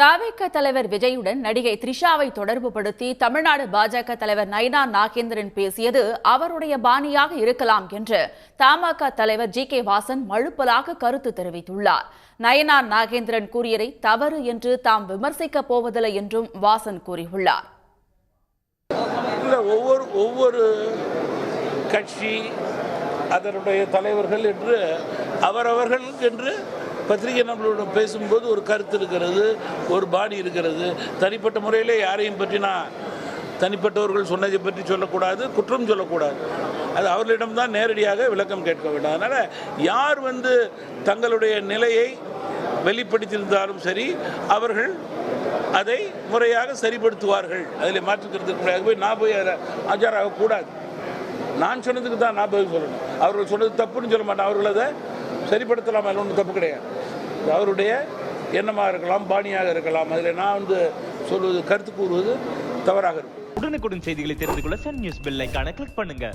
தவிக தலைவர் விஜயுடன் நடிகை த்ரிஷாவை தொடர்புபடுத்தி தமிழ்நாடு பாஜக தலைவர் நயினா நாகேந்திரன் பேசியது அவருடைய பாணியாக இருக்கலாம் என்று தமாக தலைவர் ஜி.கே. வாசன் மழுப்பலாக கருத்து தெரிவித்துள்ளார். நயினா நாகேந்திரன் கூறியதை தவறு என்று தாம் விமர்சிக்கப் போவதில்லை என்றும் வாசன் கூறியுள்ளார். ஒவ்வொரு கட்சி அதனுடைய தலைவர்கள் என்று அவரவர்கள் என்று பத்திரிகை நண்பர்களுடன் பேசும்போது ஒரு கருத்து இருக்கிறது, ஒரு பாணி இருக்கிறது. தனிப்பட்ட முறையிலே யாரையும் பற்றி நான் தனிப்பட்டவர்கள் சொன்னதை பற்றி சொல்லக்கூடாது, குற்றம் சொல்லக்கூடாது. அது அவர்களிடம்தான் நேரடியாக விளக்கம் கேட்க வேண்டும். அதனால் யார் தங்களுடைய நிலையை வெளிப்படுத்தியிருந்தாலும் சரி, அவர்கள் அதை முறையாக சரிப்படுத்துவார்கள். அதில் மாற்றுக்கிறதுக்கு முடியாது. நான் போய் அதில் ஆஜராகக்கூடாது. நான் சொன்னதுக்கு தான் நான் பதில் சொல்லணும். அவர்கள் சொன்னது தப்புன்னு சொல்ல மாட்டேன். அவர்கள் அதை சரிப்படுத்தலாம், அதில் ஒன்றும் தப்பு கிடையாது. அவருடைய எண்ணமாக இருக்கலாம், பாணியாக இருக்கலாம். அதில் நான் சொல்வது, கருத்து கூறுவது தவறாக இருக்கும். உடனுக்குடன் செய்திகளை தெரிந்து கொள்ள சன் நியூஸ் பெல் ஐகானை கிளிக் பண்ணுங்க.